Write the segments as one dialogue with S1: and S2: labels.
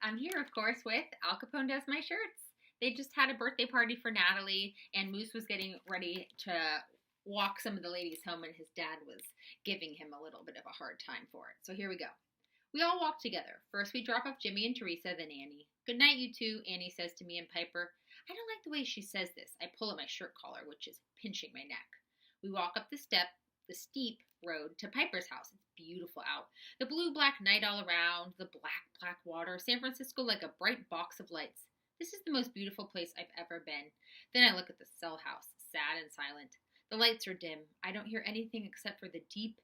S1: I'm here, of course, with Al Capone Does My Shirts. They just had a birthday party for Natalie, and Moose was getting ready to walk some of the ladies home, and his dad was giving him a little bit of a hard time for it. So here we go. We all walk together. First, we drop off Jimmy and Teresa, then Annie. Good night, you two, Annie says to me and Piper. I don't like the way she says this. I pull at my shirt collar, which is pinching my neck. We walk up the steep road to Piper's house. It's beautiful out. The blue-black night all around, the black water, San Francisco like a bright box of lights. This is the most beautiful place I've ever been. Then I look at the cell house, sad and silent. The lights are dim. I don't hear anything except for the deep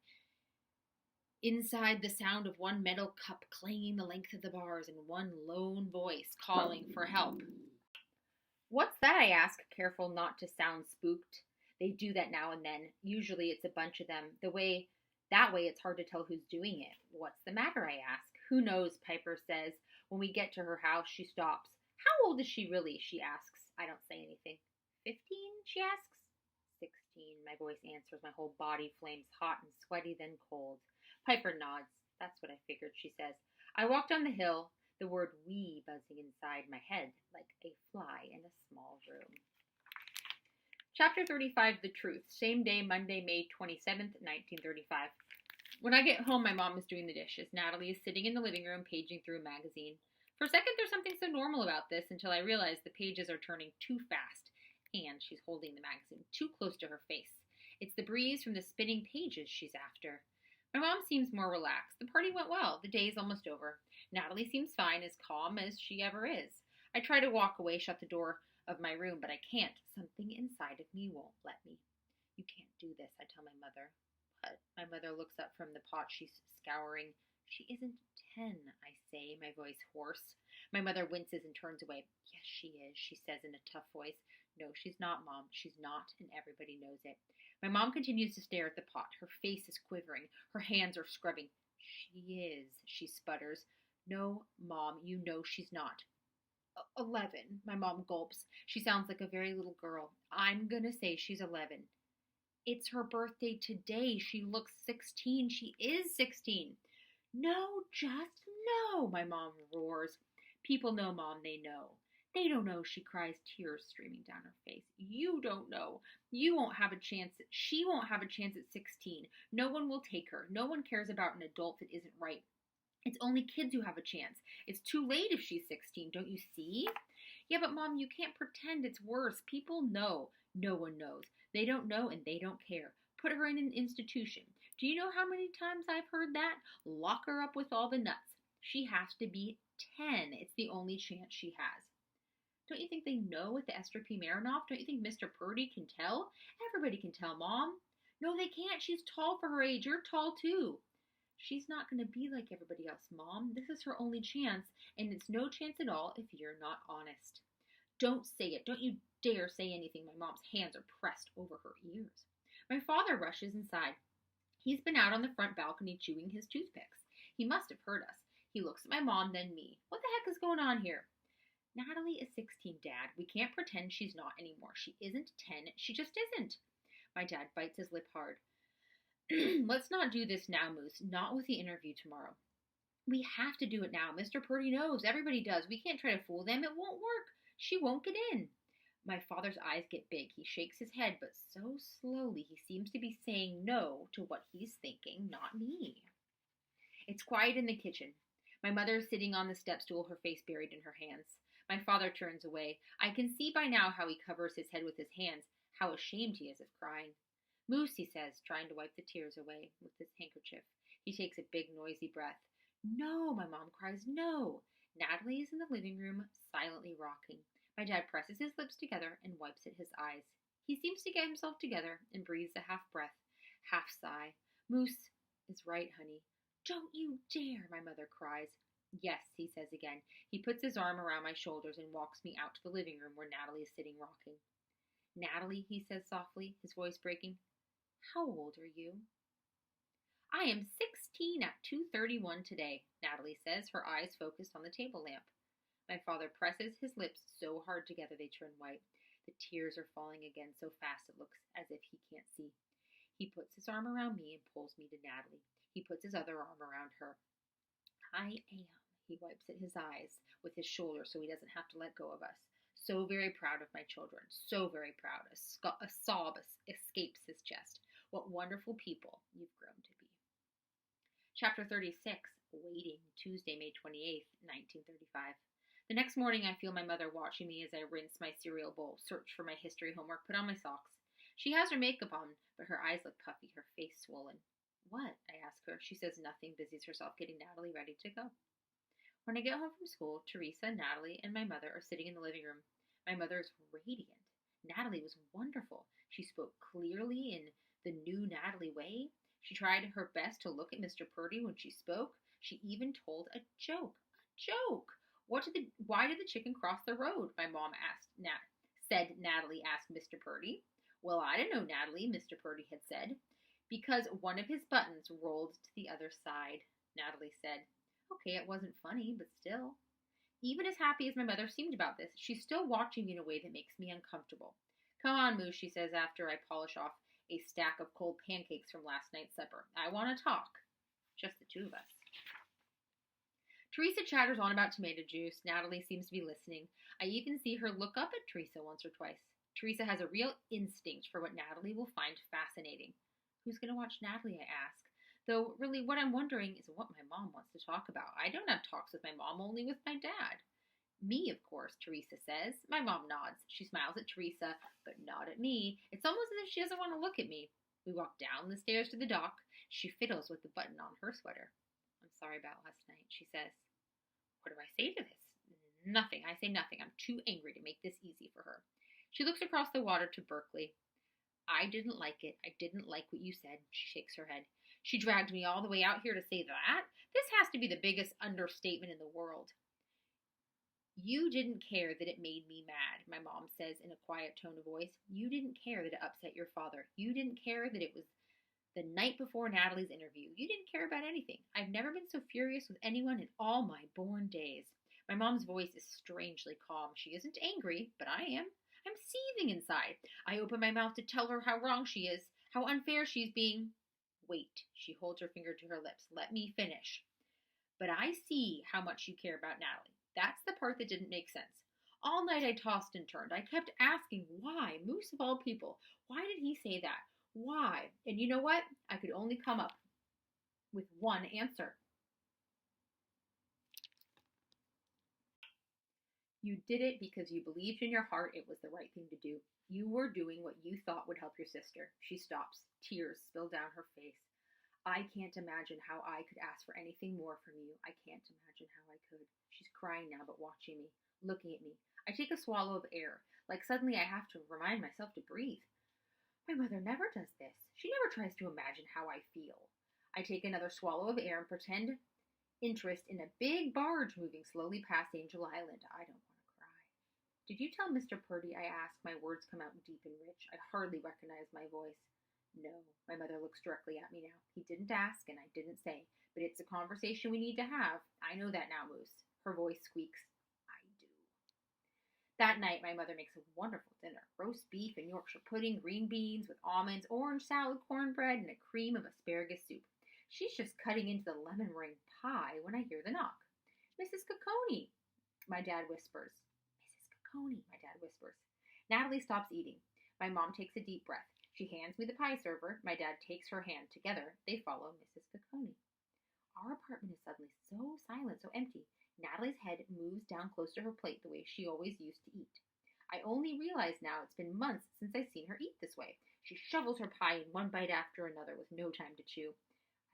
S1: inside the sound of one metal cup clanging the length of the bars and one lone voice calling for help. What's that? I ask, careful not to sound spooked. They do that now and then. Usually it's a bunch of them. That way it's hard to tell who's doing it. What's the matter? I ask. Who knows, Piper says. When we get to her house, she stops. How old is she really? She asks. I don't say anything. 15? She asks. 16, my voice answers. My whole body flames hot and sweaty, then cold. Piper nods. That's what I figured, she says. I walk down the hill, the word we buzzing inside my head like a fly in a small room. Chapter 35, The Truth. Same day, Monday, May 27th, 1935. When I get home, my mom is doing the dishes. Natalie is sitting in the living room, paging through a magazine. For a second, there's something so normal about this until I realize the pages are turning too fast, and she's holding the magazine too close to her face. It's the breeze from the spinning pages she's after. My mom seems more relaxed. The party went well. The day is almost over. Natalie seems fine, as calm as she ever is. I try to walk away, shut the door of my room, but I can't. Something inside of me won't let me. You can't do this, I tell my mother. But my mother looks up from the pot she's scouring. She isn't 10, I say, my voice hoarse. My mother winces and turns away. Yes, she is, she says in a tough voice. No, she's not, Mom. She's not, and everybody knows it. My mom continues to stare at the pot. Her face is quivering. Her hands are scrubbing. She is, she sputters. No, Mom, you know she's not. 11, my mom gulps. She sounds like a very little girl. I'm gonna say she's 11. It's her birthday today. She looks 16. She is 16. No, just no, my mom roars. People know, Mom, they know. They don't know, she cries, tears streaming down her face. You don't know. You won't have a chance. She won't have a chance at 16. No one will take her. No one cares about an adult that isn't right. It's only kids who have a chance. It's too late if she's 16, don't you see? Yeah, but Mom, you can't pretend it's worse. People know. No one knows. They don't know and they don't care. Put her in an institution. Do you know how many times I've heard that? Lock her up with all the nuts. She has to be 10. It's the only chance she has. Don't you think they know at the Esther P. Marinoff? Don't you think Mr. Purdy can tell? Everybody can tell, Mom. No, they can't. She's tall for her age. You're tall, too. She's not going to be like everybody else, Mom. This is her only chance, and it's no chance at all if you're not honest. Don't say it. Don't you dare say anything. My mom's hands are pressed over her ears. My father rushes inside. He's been out on the front balcony chewing his toothpicks. He must have heard us. He looks at my mom, then me. What the heck is going on here? Natalie is 16, Dad. We can't pretend she's not anymore. She isn't 10. She just isn't. My dad bites his lip hard. Let's not do this now, Moose. Not with the interview tomorrow. We have to do it now. Mr. Purdy knows. Everybody does. We can't try to fool them. It won't work. She won't get in. My father's eyes get big. He shakes his head, but so slowly he seems to be saying no to what he's thinking, not me. It's quiet in the kitchen. My mother is sitting on the step stool, her face buried in her hands. My father turns away. I can see by now how he covers his head with his hands, how ashamed he is of crying. Moose, he says, trying to wipe the tears away with his handkerchief. He takes a big, noisy breath. No, my mom cries, no. Natalie is in the living room, silently rocking. My dad presses his lips together and wipes at his eyes. He seems to get himself together and breathes a half breath, half sigh. Moose is right, honey. Don't you dare, my mother cries. Yes, he says again. He puts his arm around my shoulders and walks me out to the living room where Natalie is sitting rocking. Natalie, he says softly, his voice breaking. How old are you? I am 16 at 2:31 today, Natalie says, her eyes focused on the table lamp. My father presses his lips so hard together they turn white. The tears are falling again so fast it looks as if he can't see. He puts his arm around me and pulls me to Natalie. He puts his other arm around her. I am, He wipes at his eyes with his shoulder so he doesn't have to let go of us. So very proud of my children. So very proud. A sob escapes his chest. What wonderful people you've grown to be. Chapter 36, Waiting, Tuesday, May 28th, 1935. The next morning I feel my mother watching me as I rinse my cereal bowl, search for my history homework, put on my socks. She has her makeup on, but her eyes look puffy, her face swollen. What? I ask her. She says nothing, busies herself getting Natalie ready to go. When I get home from school, Teresa, Natalie, and my mother are sitting in the living room. My mother is radiant. Natalie was wonderful. She spoke clearly in the new Natalie way. She tried her best to look at Mr. Purdy when she spoke. She even told a joke. A joke! Why did the chicken cross the road? My mom said Natalie asked Mr. Purdy. Well, I don't know, Natalie, Mr. Purdy had said. Because one of his buttons rolled to the other side, Natalie said. Okay, it wasn't funny, but still. Even as happy as my mother seemed about this, she's still watching me in a way that makes me uncomfortable. Come on, Moose, she says after I polish off a stack of cold pancakes from last night's supper. I want to talk. Just the two of us. Teresa chatters on about tomato juice. Natalie seems to be listening. I even see her look up at Teresa once or twice. Teresa has a real instinct for what Natalie will find fascinating. Who's going to watch Natalie, I ask. Though, really, what I'm wondering is what my mom wants to talk about. I don't have talks with my mom, only with my dad. Me, of course, Teresa says. My mom nods. She smiles at Teresa, but not at me. It's almost as if she doesn't want to look at me. We walk down the stairs to the dock. She fiddles with the button on her sweater. I'm sorry about last night, she says. What do I say to this? Nothing. I say nothing. I'm too angry to make this easy for her. She looks across the water to Berkeley. I didn't like it. I didn't like what you said. She shakes her head. She dragged me all the way out here to say that? This has to be the biggest understatement in the world. You didn't care that it made me mad, my mom says in a quiet tone of voice. You didn't care that it upset your father. You didn't care that it was the night before Natalie's interview. You didn't care about anything. I've never been so furious with anyone in all my born days. My mom's voice is strangely calm. She isn't angry, but I am. I'm seething inside. I open my mouth to tell her how wrong she is, how unfair she's being. Wait, she holds her finger to her lips. Let me finish. But I see how much you care about Natalie. That's the part that didn't make sense. All night I tossed and turned. I kept asking why, Moose of all people. Why did he say that? Why? And you know what? I could only come up with one answer. You did it because you believed in your heart it was the right thing to do. You were doing what you thought would help your sister. She stops. Tears spill down her face. I can't imagine how I could ask for anything more from you. I can't imagine how I could. She's crying now, but watching me, looking at me. I take a swallow of air, like suddenly I have to remind myself to breathe. My mother never does this. She never tries to imagine how I feel. I take another swallow of air and pretend interest in a big barge moving slowly past Angel Island. I don't want to cry. Did you tell Mr. Purdy? I ask. My words come out deep and rich. I hardly recognize my voice. No, my mother looks directly at me now. He didn't ask and I didn't say, but it's a conversation we need to have. I know that now, Moose. Her voice squeaks. I do. That night, my mother makes a wonderful dinner. Roast beef and Yorkshire pudding, green beans with almonds, orange salad, cornbread, and a cream of asparagus soup. She's just cutting into the lemon meringue pie when I hear the knock. Mrs. Capone, my dad whispers. Mrs. Capone, my dad whispers. Natalie stops eating. My mom takes a deep breath. She hands me the pie server. My dad takes her hand. Together, they follow Mrs. Capone. Our apartment is suddenly so silent, so empty. Natalie's head moves down close to her plate the way she always used to eat. I only realize now it's been months since I've seen her eat this way. She shovels her pie in one bite after another with no time to chew.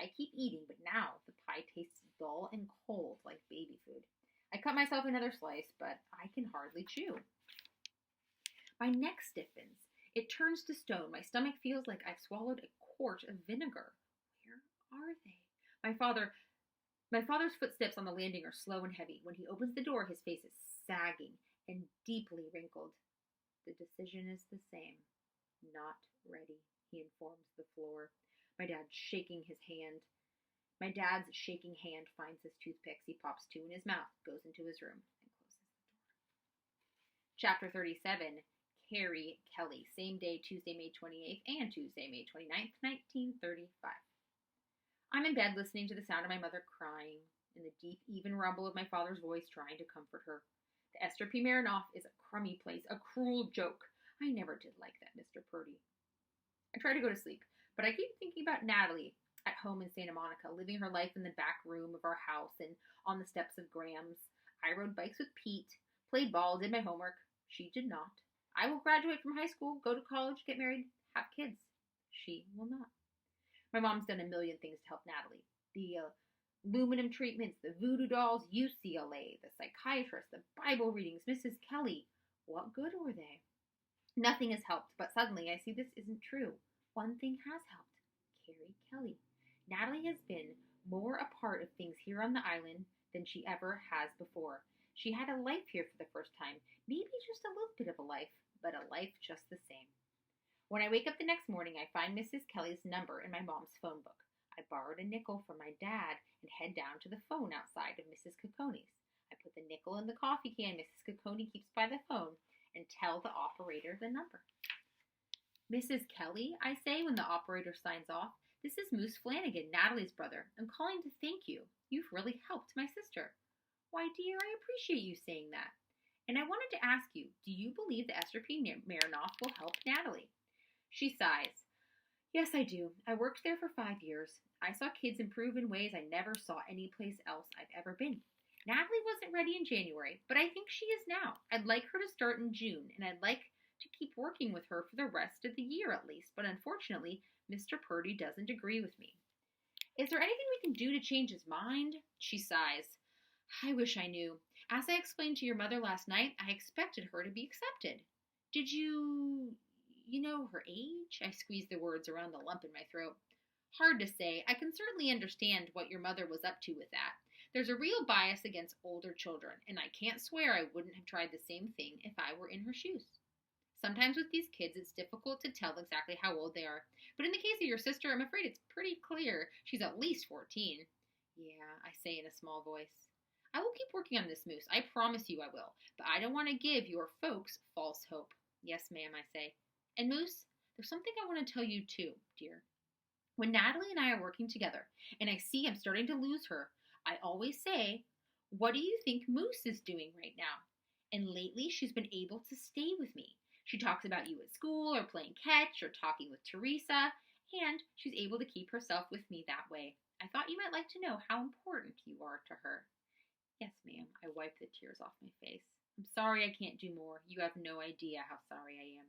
S1: I keep eating, but now the pie tastes dull and cold like baby food. I cut myself another slice, but I can hardly chew. My neck stiffens. It turns to stone. My stomach feels like I've swallowed a quart of vinegar. Where are they? My father's footsteps on the landing are slow and heavy. When he opens the door, his face is sagging and deeply wrinkled. The decision is the same. Not ready, he informs the floor. My dad's shaking hand finds his toothpicks. He pops two in his mouth, goes into his room, and closes the door. Chapter 37. Carrie Kelly, same day, Tuesday, May 28th and Tuesday, May 29th, 1935. I'm in bed listening to the sound of my mother crying. in the deep, even rumble of my father's voice trying to comfort her. The Esther P. Marinoff is a crummy place, a cruel joke. I never did like that Mr. Purdy. I try to go to sleep, but I keep thinking about Natalie at home in Santa Monica, living her life in the back room of our house and on the steps of Graham's. I rode bikes with Pete, played ball, did my homework. She did not. I will graduate from high school, go to college, get married, have kids. She will not. My mom's done a million things to help Natalie. The aluminum treatments, the voodoo dolls, UCLA, the psychiatrist, the Bible readings, Mrs. Kelly. What good were they? Nothing has helped, but suddenly I see this isn't true. One thing has helped. Carrie Kelly. Natalie has been more a part of things here on the island than she ever has before. She had a life here for the first time. Maybe just a little bit of a life, but a life just the same. When I wake up the next morning, I find Mrs. Kelly's number in my mom's phone book. I borrowed a nickel from my dad and head down to the phone outside of Mrs. Cocone's. I put the nickel in the coffee can Mrs. Cocone keeps by the phone and tell the operator the number. Mrs. Kelly, I say when the operator signs off, this is Moose Flanagan, Natalie's brother. I'm calling to thank you. You've really helped my sister. Why, dear, I appreciate you saying that. And I wanted to ask you, do you believe that Esther P. Marinoff will help Natalie? She sighs. Yes, I do. I worked there for 5 years. I saw kids improve in ways I never saw anyplace else I've ever been. Natalie wasn't ready in January, but I think she is now. I'd like her to start in June, and I'd like to keep working with her for the rest of the year at least, but unfortunately, Mr. Purdy doesn't agree with me. Is there anything we can do to change his mind? She sighs. I wish I knew. As I explained to your mother last night, I expected her to be accepted. Did you know her age? I squeezed the words around the lump in my throat. Hard to say. I can certainly understand what your mother was up to with that. There's a real bias against older children, and I can't swear I wouldn't have tried the same thing if I were in her shoes. Sometimes with these kids, it's difficult to tell exactly how old they are. But in the case of your sister, I'm afraid it's pretty clear she's at least 14. Yeah, I say in a small voice. I will keep working on this, Moose. I promise you I will. But I don't want to give your folks false hope. Yes, ma'am, I say. And Moose, there's something I want to tell you too, dear. When Natalie and I are working together, and I see I'm starting to lose her, I always say, what do you think Moose is doing right now? And lately, she's been able to stay with me. She talks about you at school, or playing catch, or talking with Teresa, and she's able to keep herself with me that way. I thought you might like to know how important you are to her. Yes, ma'am. I wipe the tears off my face. I'm sorry I can't do more. You have no idea how sorry I am.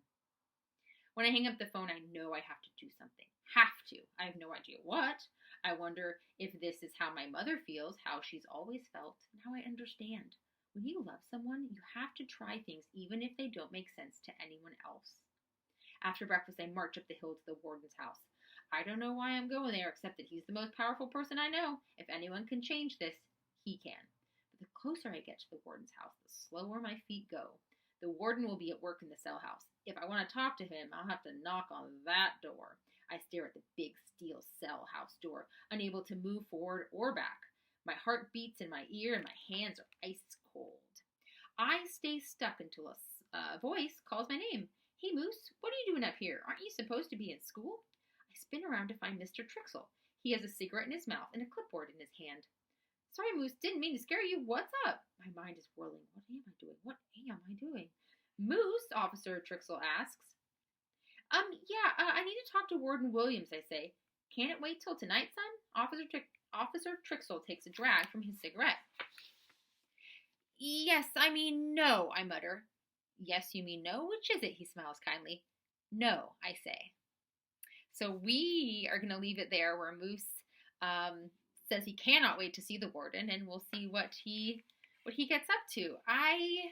S1: When I hang up the phone, I know I have to do something. Have to. I have no idea what. I wonder if this is how my mother feels, how she's always felt, and how I understand. When you love someone, you have to try things even if they don't make sense to anyone else. After breakfast, I march up the hill to the warden's house. I don't know why I'm going there, except that he's the most powerful person I know. If anyone can change this, he can. But the closer I get to the warden's house, the slower my feet go. The warden will be at work in the cell house. If I want to talk to him, I'll have to knock on that door. I stare at the big steel cell house door, unable to move forward or back. My heart beats in my ear and my hands are ice cold. I stay stuck until a voice calls my name. Hey, Moose, what are you doing up here? Aren't you supposed to be in school? I spin around to find Mr. Trixel. He has a cigarette in his mouth and a clipboard in his hand. Sorry, Moose, didn't mean to scare you. What's up? My mind is whirling. What am I doing? What am I doing? Moose, Officer Trixel asks. I need to talk to Warden Williams, I say. Can it wait till tonight, son? Officer Trixel takes a drag from his cigarette. Yes, I mean no, I mutter. Yes, you mean no? Which is it? He smiles kindly. No, I say. So we are going to leave it there where Moose says he cannot wait to see the warden, and we'll see what he gets up to. I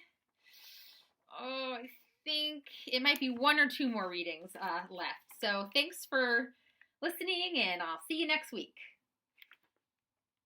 S1: think it might be 1 or 2 more readings left. So thanks for listening, and I'll see you next week.